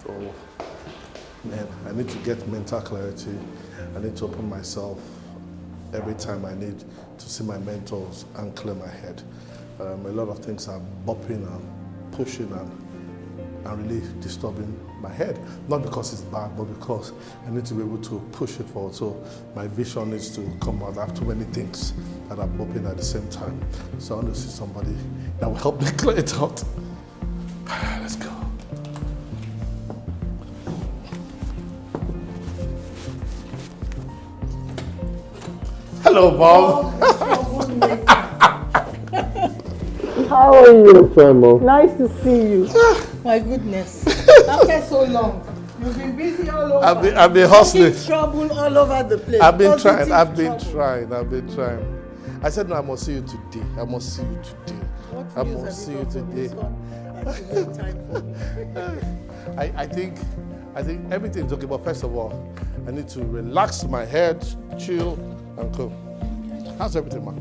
oh man, I need to get mental clarity. I need to open myself every time I need to see my mentors and clear my head. A lot of things are bopping and pushing and really disturbing my head. Not because it's bad, but because I need to be able to push it forward. So my vision needs to come out. I have too many things that are bopping at the same time. So I want to see somebody that will help me clear it out. Let's go. Hello, Bob. How are you? Fine, Mom. Nice to see you. My goodness. After so long. You've been busy all over. I've been hustling. Trouble all over the place. I've been Positive trying. trouble. I said, no, I must see you today. What news have you got for me, son? That you have time for me? I think everything's okay, but first of all, I need to relax my head, chill, and come. How's everything, man?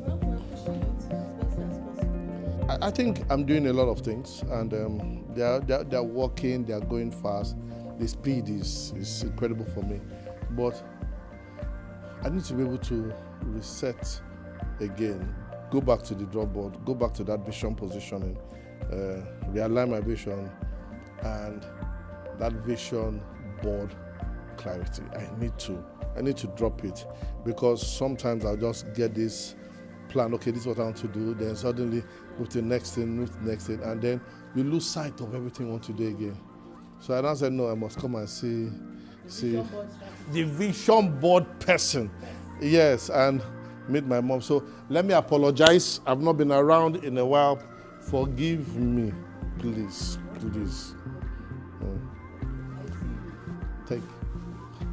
Well, we're pushing it as best as possible. I think I'm doing a lot of things, and they're working, they're going fast. The speed is incredible for me, but I need to be able to reset again, go back to the drawing board, go back to that vision positioning, realign my vision, and that vision board clarity. I need to drop it, because sometimes I'll just get this plan, okay, this is what I want to do, then suddenly move to the next thing, and then you lose sight of everything you want to do again. So I now said, no, I must come and see the vision board person. Yes, and meet my mom. So let me apologize. I've not been around in a while. Forgive me, please. Do this.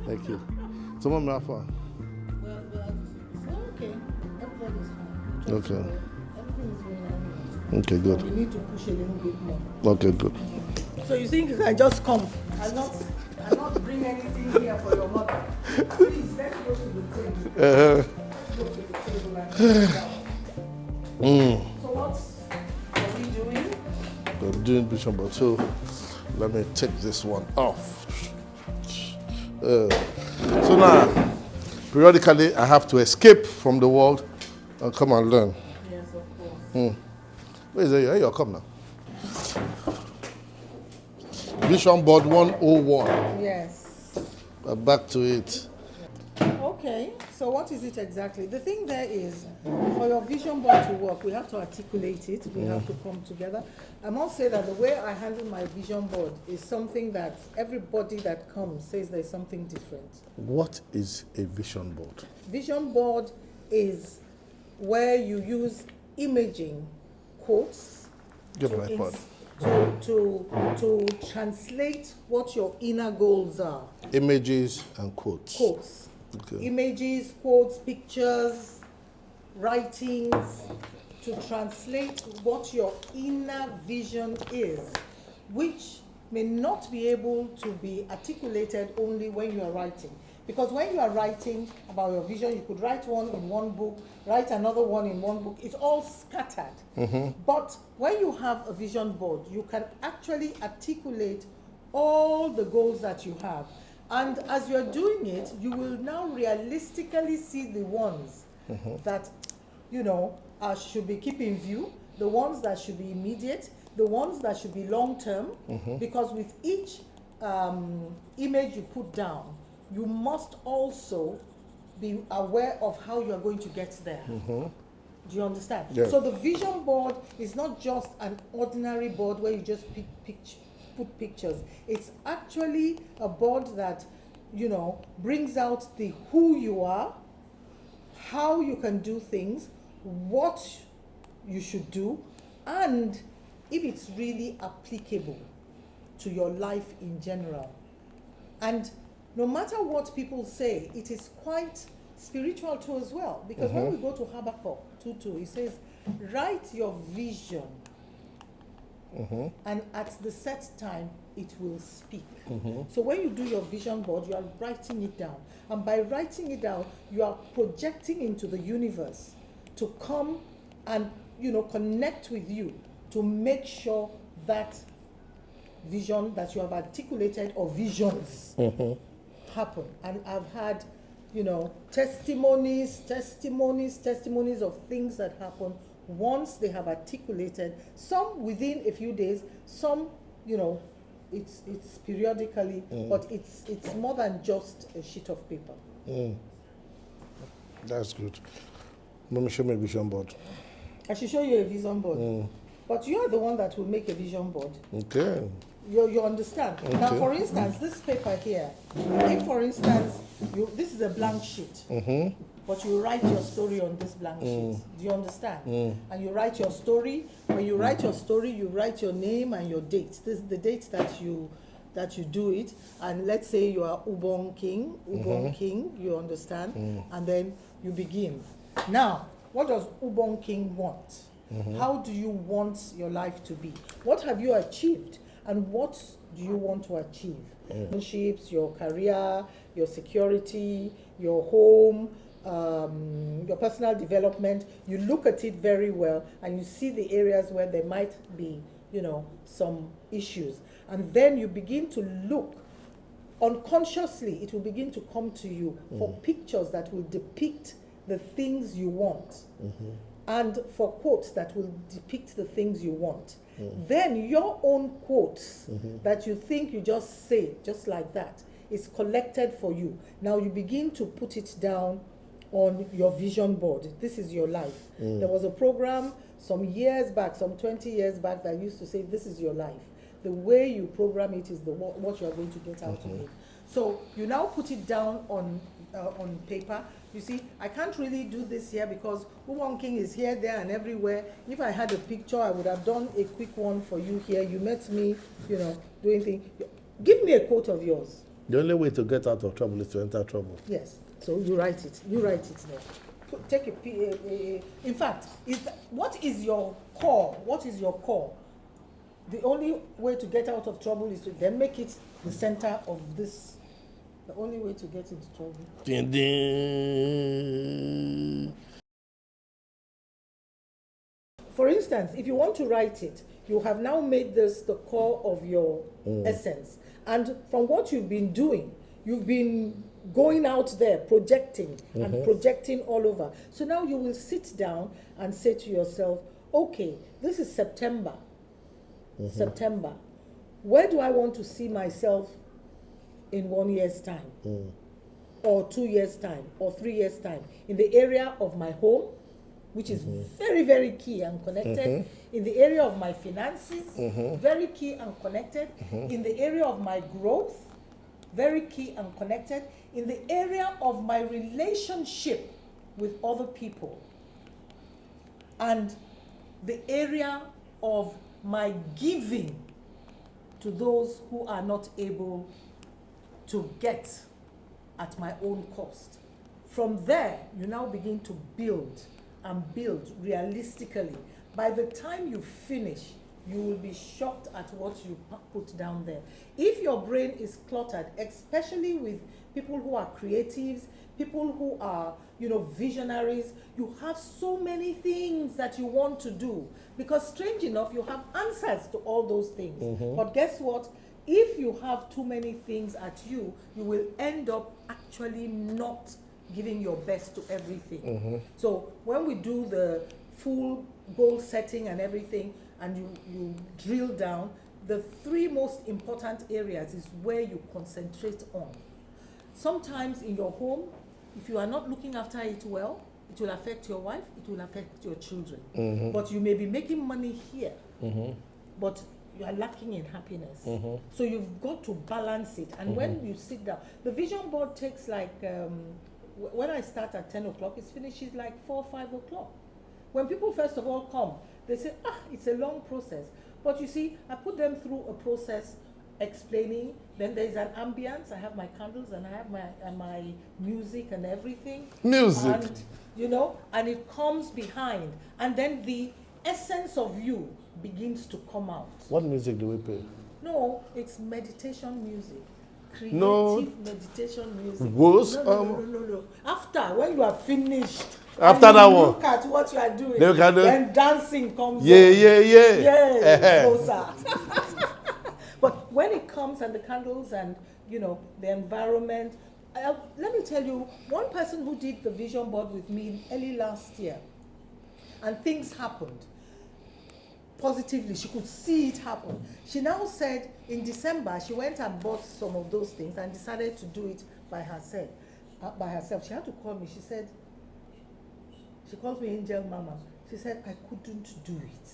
Thank you. So, Mom, how far? Well, okay. Everybody's fine. Okay. Everything is going on. Okay, good. We need to push a little bit more. Okay, good. So you think you can just come and not bring anything here for your mother? Please, let's go to the table. Let's go to the table and sit down. So what are we doing? I'm doing vision board. So let me take this one off. So now, periodically, I have to escape from the world and come and learn. Yes, of course. Where is it? Here you come now. Vision board 101. Yes. Back to it. Okay, so what is it exactly? The thing there is, for your vision board to work, we have to articulate it, we have to come together. I must say that the way I handle my vision board is something that everybody that comes says there's something different. What is a vision board? Vision board is where you use imaging quotes Give me my phone. to translate what your inner goals are. Images and quotes. Quotes. Okay. Images, quotes, pictures, writings, to translate what your inner vision is, which may not be able to be articulated only when you are writing. Because when you are writing about your vision, you could write one in one book, write another one in one book. It's all scattered. But when you have a vision board, you can actually articulate all the goals that you have. And as you're doing it, you will now realistically see the ones that, should be kept in view, the ones that should be immediate, the ones that should be long-term, because with each image you put down, you must also be aware of how you're going to get there. Do you understand? Yeah. So the vision board is not just an ordinary board where you just put pictures. It's actually a board that, brings out the who you are, how you can do things, what you should do, and if it's really applicable to your life in general. And no matter what people say, it is quite spiritual too as well. Because when we go to Habakkuk 2:2, it says, write your vision, and at the set time, it will speak. So when you do your vision board, you are writing it down. And by writing it down, you are projecting into the universe to come and, connect with you to make sure that vision that you have articulated or visions happen. And I've had, testimonies of things that happen once they have articulated, some within a few days, some, it's periodically, but it's more than just a sheet of paper. That's good. Let me show me a vision board. I should show you a vision board. But you are the one that will make a vision board. Okay. You understand? Okay. Now, for instance, this paper here, if, for instance, this is a blank sheet, but you write your story on this blank sheet. Do you understand? And you write your story. When you write your story, you write your name and your date. This is the date that you do it. And let's say you are Ubon King, you understand? And then you begin. Now, what does Ubon King want? How do you want your life to be? What have you achieved? And what do you want to achieve? Relationships, your career, your security, your home, your personal development. You look at it very well and you see the areas where there might be, some issues. And then you begin to look unconsciously, it will begin to come to you for pictures that will depict the things you want. And for quotes that will depict the things you want. Then your own quotes that you think you just say, just like that, is collected for you. Now you begin to put it down on your vision board. This is your life. There was a program some years back, some 20 years back, that used to say, this is your life. The way you program it is what you are going to get out of it. So you now put it down on paper. You see, I can't really do this here because Ubon King is here, there, and everywhere. If I had a picture, I would have done a quick one for you here. You met me, doing things. Give me a quote of yours. The only way to get out of trouble is to enter trouble. Yes. So you write it. You write it there. Take in fact, what is your core? What is your core? The only way to get out of trouble is to then make it the center of this. The only way to get into trouble. Ding, ding. For instance, if you want to write it, you have now made this the core of your essence. And from what you've been doing, you've been going out there, projecting and projecting all over. So now you will sit down and say to yourself, okay, this is September. September. Where do I want to see myself in 1 year's time, or 2 years' time, or 3 years' time? In the area of my home, which is very, very key and connected. In the area of my finances, very key and connected. In the area of my growth, very key and connected. In the area of my relationship with other people. And the area of my giving to those who are not able to get at my own cost. From there, you now begin to build and build realistically. By the time you finish, you will be shocked at what you put down there. If your brain is cluttered, especially with people who are creatives, people who are, visionaries, you have so many things that you want to do. Because strange enough, you have answers to all those things. But guess what? If you have too many things at you, you will end up actually not giving your best to everything. So when we do the full goal setting and everything, and you drill down, the 3 most important areas is where you concentrate on. Sometimes in your home, if you are not looking after it well, it will affect your wife, it will affect your children. But you may be making money here, but you are lacking in happiness. So you've got to balance it. And when you sit down, the vision board takes like, when I start at 10 o'clock, it finishes like 4 or 5 o'clock. When people first of all come, they say, it's a long process. But you see, I put them through a process explaining. Then there's an ambience. I have my candles and I have my music and everything. Music. And, and it comes behind. And then the essence of you begins to come out. What music do we play? No, it's meditation music. Creative meditation music. No. After, when you are finished, after that one, look at what you are doing. Then dancing comes. Yeah. Closer. But when it comes and the candles and, the environment, let me tell you, one person who did the vision board with me early last year, and things happened positively. She could see it happen. She now said in December, she went and bought some of those things and decided to do it by herself. She had to call me. She calls me Angel Mama. She said, I couldn't do it.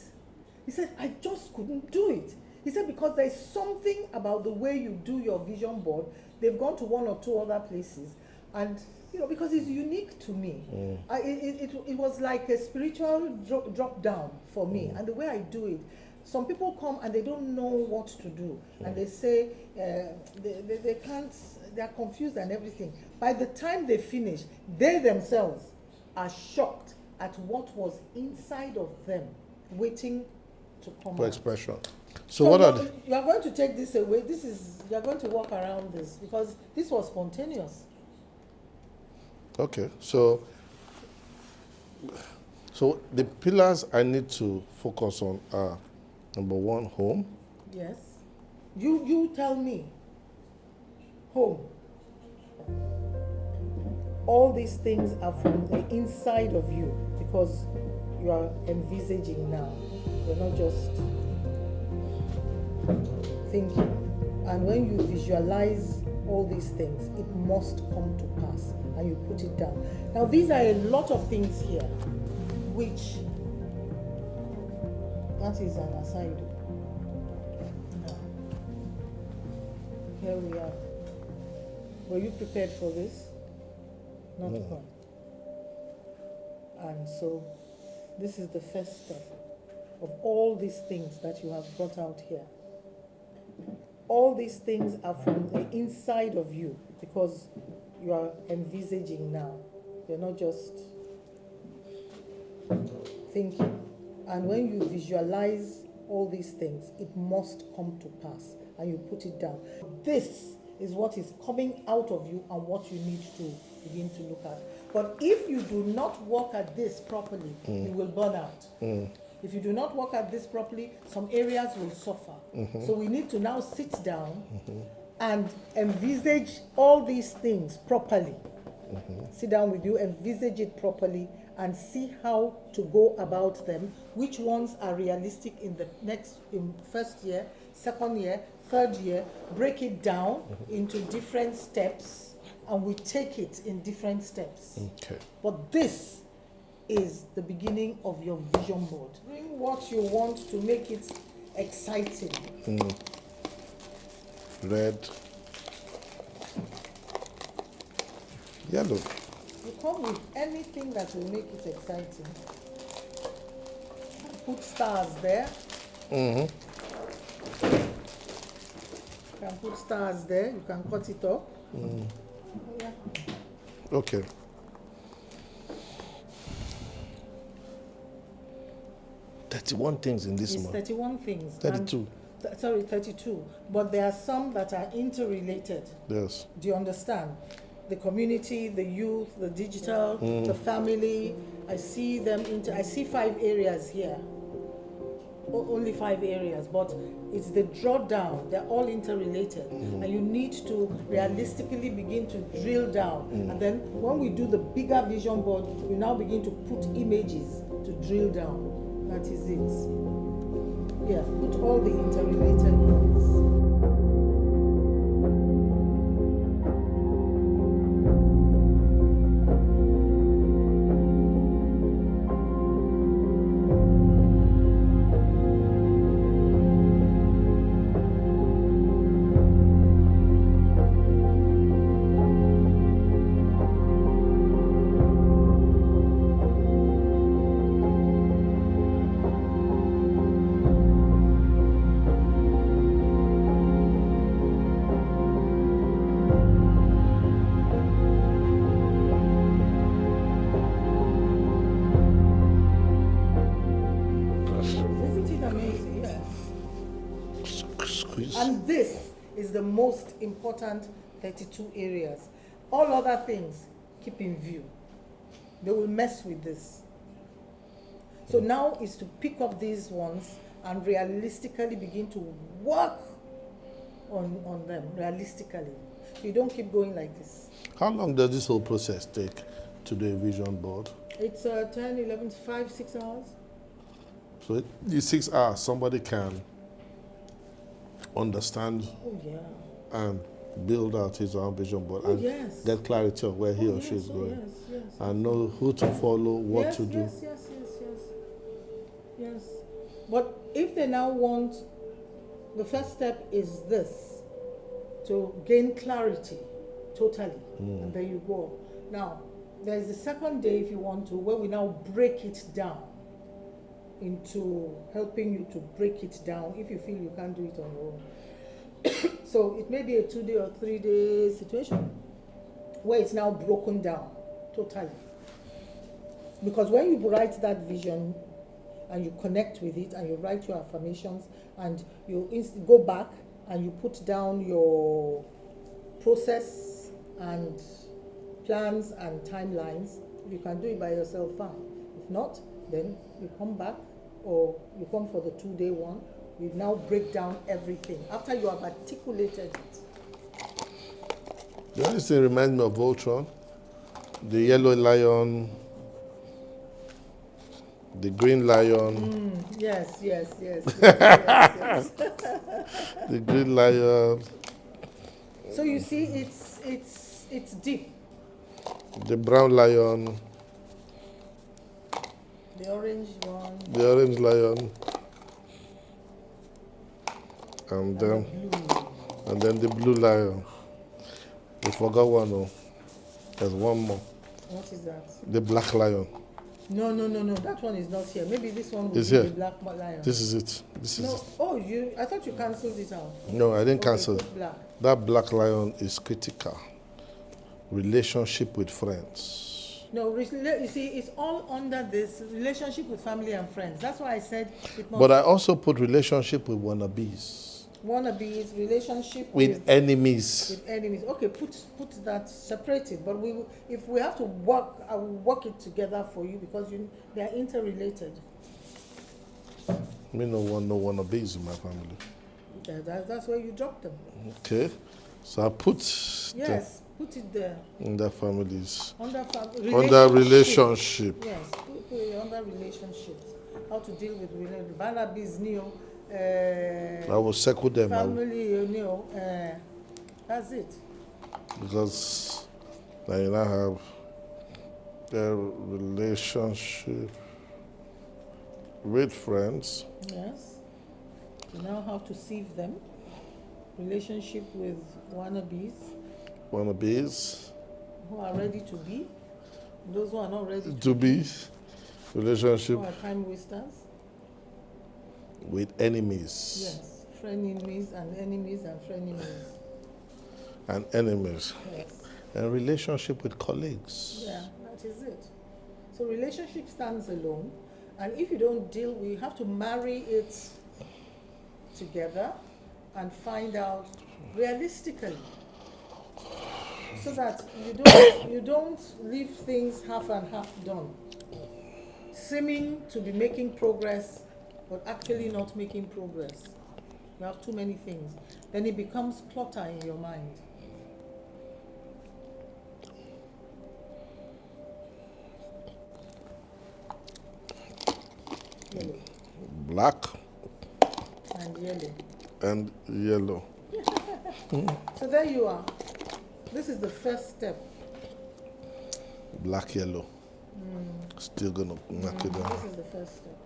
He said, I just couldn't do it. He said, because there's something about the way you do your vision board. They've gone to one or two other places, and because it's unique to me. It was like a spiritual drop down for me, and the way I do it. Some people come and they don't know what to do, and they say they can't. They are confused and everything. By the time they finish, they themselves are shocked at what was inside of them, waiting to come For out. expression. So what are the... You are going to take this away. You are going to walk around this because this was spontaneous. Okay, so the pillars I need to focus on are, number one, home. Yes. You tell me. Home. All these things are from the inside of you because you are envisaging now. You're not just thinking. And when you visualize all these things, it must come to pass, and you put it down. Now, these are a lot of things here, which, that is an aside. Now, here we are. Were you prepared for this? Not quite. And so, this is the first step of all these things that you have brought out here. All these things are from the inside of you because you are envisaging now. You're not just thinking. And when you visualize all these things, it must come to pass, and you put it down. This is what is coming out of you and what you need to begin to look at. But if you do not work at this properly, you will burn out. If you do not work at this properly, some areas will suffer. So we need to now sit down and envisage all these things properly. Sit down with you, envisage it properly, and see how to go about them. Which ones are realistic in first year, second year, third year. Break it down into different steps, and we take it in different steps. Okay. But this is the beginning of your vision board. Bring what you want to make it exciting. Red. Yellow. You come with anything that will make it exciting. Put stars there. You can put stars there. You can cut it up. Yeah. Okay. One things in this It's month. 31 things. 32. 32. But there are some that are interrelated. Yes. Do you understand? The community, the youth, the digital, the family. I see them. I see 5 areas here. Only 5 areas, but it's the drawdown. They're all interrelated, and you need to realistically begin to drill down. And then when we do the bigger vision board, we now begin to put images to drill down. That is it. Yeah, put all the interrelated ones. And this is the most important 32 areas. All other things, keep in view. They will mess with this. So now is to pick up these ones and realistically begin to work on them realistically. You don't keep going like this. How long does this whole process take to do a vision board? It's 10, 11, 5, 6 hours. So in 6 hours, somebody can understand Oh, yeah. and build out his own vision board Oh, and yes. get clarity of where he Oh, or she yes, is oh, going yes, yes. and know who to follow, what yes, to do. Yes, yes, yes, yes. Yes. But if they now want, the first step is this, to gain clarity totally, and there you go. Now, there's the second day if you want to, where we now break it down into helping you to break it down if you feel you can't do it on your own. So it may be a 2-day or 3-day situation where it's now broken down totally. Because when you write that vision and you connect with it and you write your affirmations and you go back and you put down your process and plans and timelines, you can do it by yourself, fine. If not, then you come back or you come for the 2-day one. We now break down everything after you have articulated it. The only thing reminds me of Voltron, the yellow lion, the green lion, Yes, yes, yes, yes, yes, yes. the green lion, So you see, it's deep. the brown lion, The orange one. the orange lion, and then the blue lion. We forgot one. Oh, there's one more. What is that? The black lion. No. That one is not here. Maybe this one will It's be here. the black lion. This is it. This is No. it. Oh, I thought you cancelled it out. No, I didn't Okay, cancel. put black. That black lion is critical. Relationship with friends. No, you see, it's all under this relationship with family and friends. That's why I said it must. But I also put relationship with wannabes, Wannabes, relationship with enemies. with enemies. Okay, put that separated. But if we have to work, I will work it together for you because they are interrelated. Me no want no wannabes in my family. That's where you drop them. Okay, so I put Yes, put it there. in their families Under relationship. Yes, put it under relationships. How to deal with wannabes, I will circle them family, that's it. because now you now have their relationship with friends. Yes. You now have to sieve them. Relationship with wannabes Wannabes who are ready to be. Those who are not ready to be. Relationship who are time wasters. with enemies. Yes. Frenemies and enemies and frenemies. And enemies. Yes. And relationship with colleagues. Yeah, that is it. So relationship stands alone, and if you don't deal, we have to marry it together and find out realistically, so that you don't leave things half and half done, seeming to be making progress, but actually not making progress. You have too many things, then it becomes clutter in your mind. Yellow Black and yellow. and yellow. So there you are. This is the first step. Black, yellow. Still gonna knock it down. This is the first step.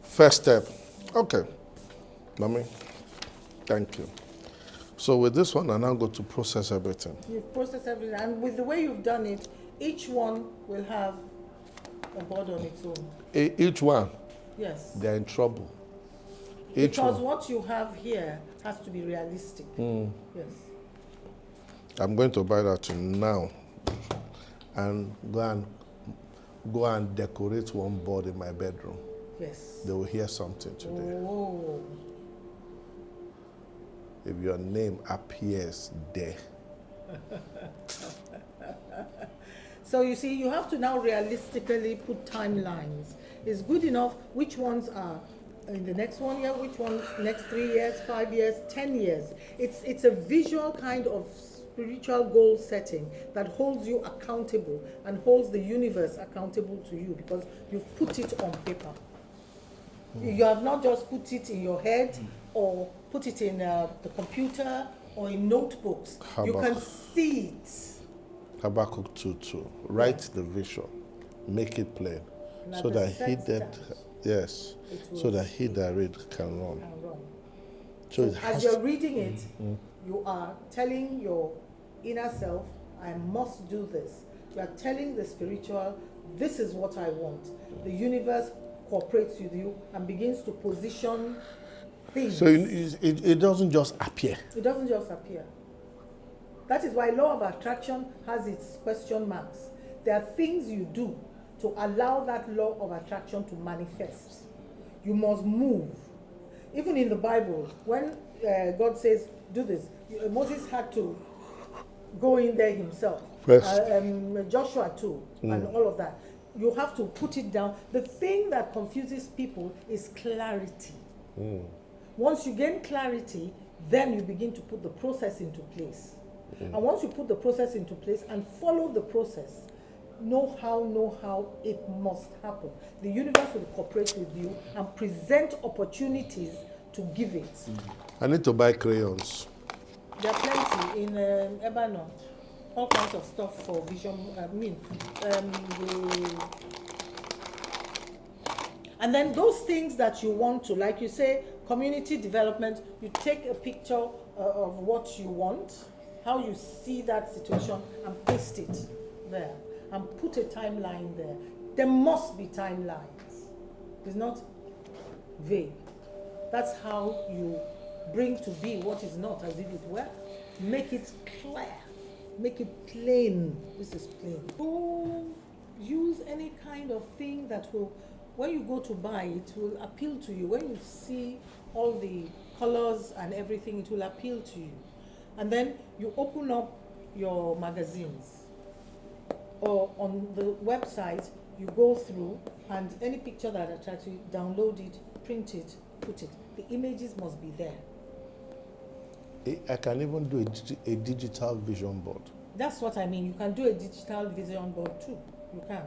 First step. Okay. Mommy, thank you. So with this one, I now go to process everything. You've processed everything, and with the way you've done it, each one will have a board on its own. Each one, Yes. they're in trouble. Each Because one. what you have here has to be realistic. Yes. I'm going to buy that now and go and decorate one board in my bedroom. Yes. They will hear something today. Oh. If your name appears there. So you see, you have to now realistically put timelines. It's good enough which ones are in the next 1 year, which one, next 3 years, 5 years, 10 years. It's a visual kind of spiritual goal setting that holds you accountable and holds the universe accountable to you because you've put it on paper. You have not just put it in your head or put it in the computer or in notebooks. You can see it. Habakkuk 2:2. Write the vision, make it plain, so that he that so that he that read can run. So as you're reading it, you are telling your inner self, I must do this. You are telling the spiritual, this is what I want. The universe cooperates with you and begins to position things. So it doesn't just appear. It doesn't just appear. That is why law of attraction has its question marks. There are things you do to allow that law of attraction to manifest. You must move. Even in the Bible, when God says, do this, Moses had to go in there himself. Joshua too, and all of that. You have to put it down. The thing that confuses people is clarity. Once you gain clarity, then you begin to put the process into place. And once you put the process into place and follow the process, know how it must happen. The universe will cooperate with you and present opportunities to give it. I need to buy crayons. There are plenty in Ebano. All kinds of stuff for vision. And then those things that you want to, like you say, community development, you take a picture of what you want, how you see that situation, and paste it there, and put a timeline there. There must be timelines. It's not vague. That's how you bring to be what is not as if it were. Make it clear. Make it plain. This is plain. Oh, use any kind of thing that will, when you go to buy, it will appeal to you. When you see all the colors and everything, it will appeal to you. And then you open up your magazines, or on the website, you go through, and any picture that attracts you, download it, print it, put it. The images must be there. I can even do a digital vision board. That's what I mean. You can do a digital vision board too. You can.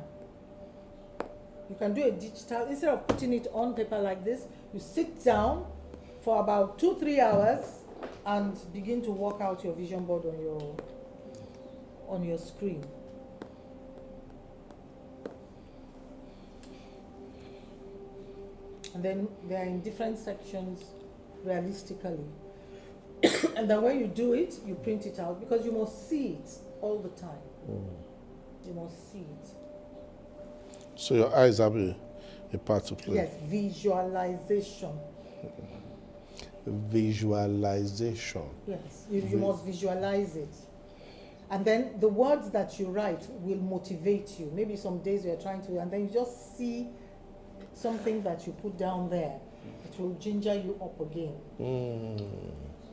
You can do a digital, instead of putting it on paper like this, you sit down for about 2-3 hours and begin to work out your vision board on your screen. And then they are in different sections realistically. And then when you do it, you print it out because you must see it all the time. You must see it. So your eyes have a part to play. Yes, visualization. Visualization. Yes, you must visualize it. And then the words that you write will motivate you. Maybe some days you're trying to, and then you just see something that you put down there. It will ginger you up again.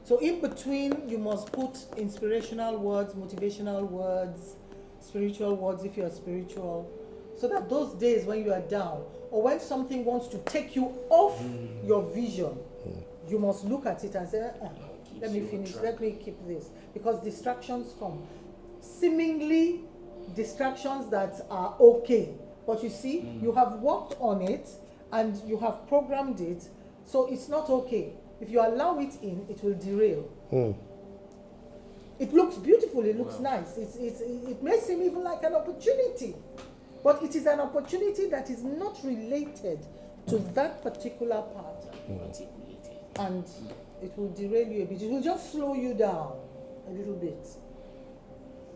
So in between, you must put inspirational words, motivational words, spiritual words if you are spiritual, so that those days when you are down, or when something wants to take you off your vision, you must look at it and say, let me finish, let me keep this. Because distractions come. Seemingly distractions that are okay. But you see, you have worked on it and you have programmed it, so it's not okay. If you allow it in, it will derail. It looks beautiful, it looks nice. It may seem even like an opportunity, but it is an opportunity that is not related to that particular part. And it will derail you a bit. It will just slow you down a little bit.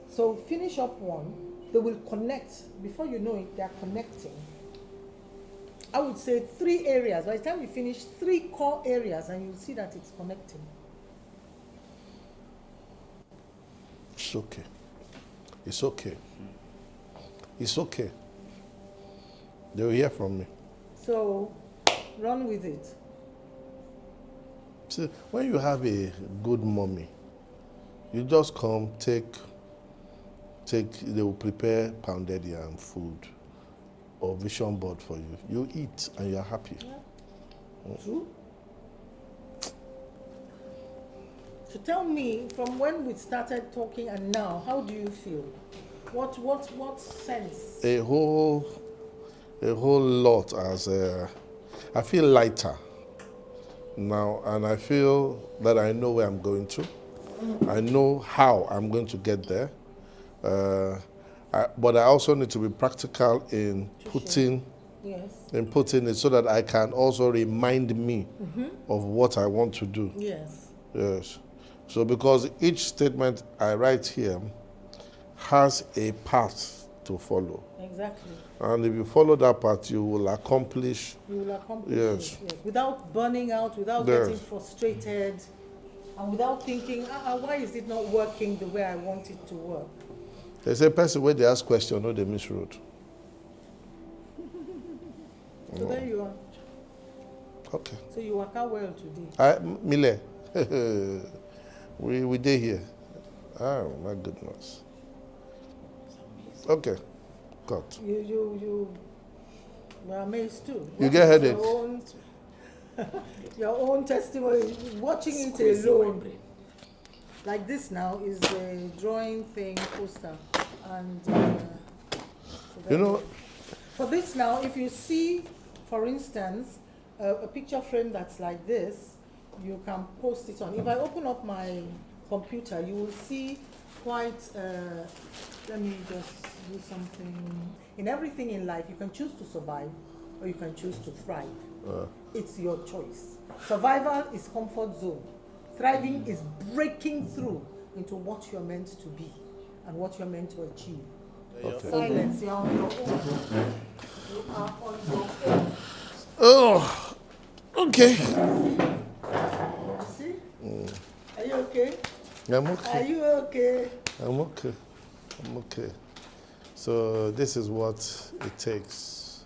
So finish up one, they will connect. Before you know it, they are connecting. I would say 3 areas. By the time you finish, 3 core areas, and you'll see that it's connecting. It's okay. It's okay. It's okay. They will hear from me. So run with it. See, when you have a good mommy, you just come, they will prepare pounded yam food or vision board for you. You eat and you're happy. Yeah. True. So tell me, from when we started talking and now, how do you feel? What sense? A whole lot as I feel lighter now, and I feel that I know where I'm going to. I know how I'm going to get there. But I also need to be practical in putting it so that I can also remind me of what I want to do. Yes. Yes. So because each statement I write here has a path to follow. Exactly. And if you follow that path, you will accomplish. You will accomplish Yes. it, yes. Without burning out, without Yes. getting frustrated, and without thinking, why is it not working the way I want it to work? There's a person where they ask questions, no, they miss road. So there you are. Okay. So you work out well today. Mile, we did here. Oh my goodness. Okay. Cut. You were amazed too. You get headache. Your own testimony, watching it alone. Like this now is the drawing thing poster, and for this now, if you see, for instance, a picture frame that's like this, you can post it on. If I open up my computer, you will see quite. Let me just do something. In everything in life, you can choose to survive, or you can choose to thrive. It's your choice. Survival is comfort zone. Thriving is breaking through into what you're meant to be and what you're meant to achieve. Okay. Silence, you're on your own. You are on your own. Oh, okay. You see? Are you okay? I'm Are okay. you okay? I'm okay. I'm okay. So this is what it takes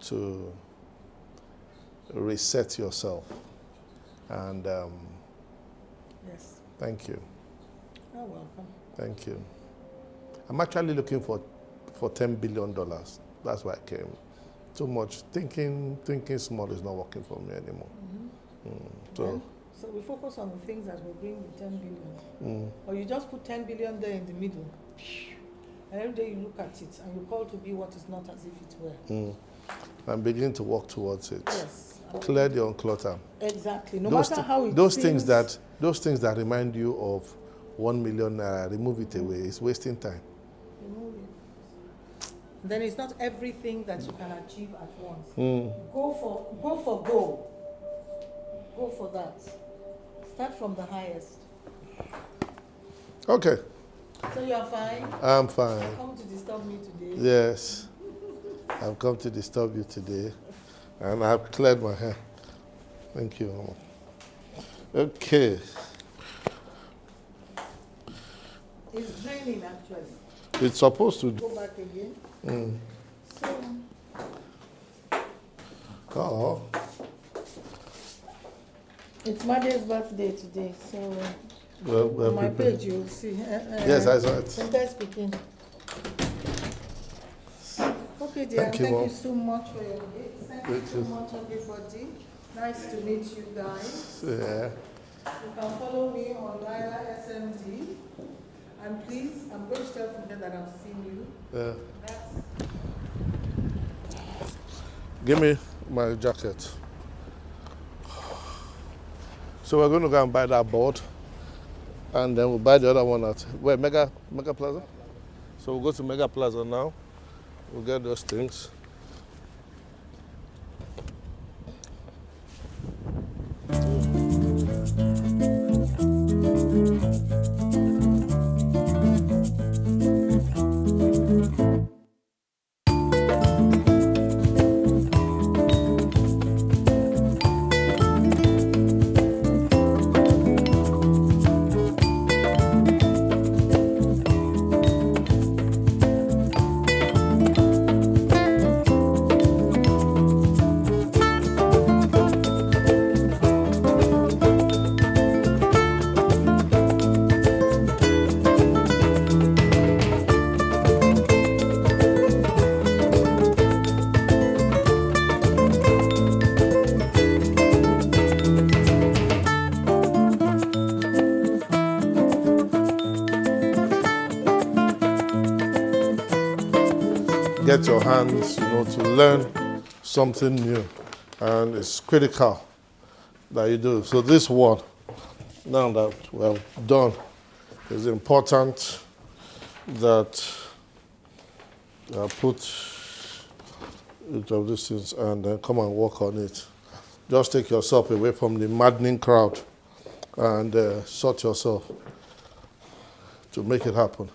to reset yourself. And Yes. thank you. You're welcome. Thank you. I'm actually looking for $10 billion. That's why I came. Too much thinking small is not working for me anymore. Well, so we focus on the things that will bring the 10 billion. Or you just put 10 billion there in the middle. And every day you look at it and you call to be what is not as if it were. I'm beginning to work towards it. Yes. Clear the unclutter. Exactly. No matter how it those seems, things that remind you of 1 million naira, remove it away. It's wasting time. remove it. Then it's not everything that you can achieve at once. Go for goal. Go for that. Start from the highest. Okay. So you are fine? I'm fine. You come to disturb me today. Yes. I've come to disturb you today. And I've cleared my hair. Thank you. Okay. It's draining actually. It's supposed to. Go back again. So Oh. it's Made's birthday today, so Well, on my prepared. page you'll see. Yes, I saw it. Sometimes speaking. Okay, dear. Thank you, Thank Mom. you so much for your gift. Thank you so much, everybody. Nice to meet you guys. Yeah. You can follow me on Lila SMD. And please, I'm going to tell Funke that I've seen you. Yeah. That's Give me my jacket. So we're going to go and buy that board. And then we'll buy the other one at where? Mega Plaza? So we'll go to Mega Plaza now. We'll get those things. get your hands, to learn something new. And it's critical that you do. So this one, now that we have done, it's important that I put it of these things and then come and work on it. Just take yourself away from the maddening crowd and sort yourself to make it happen.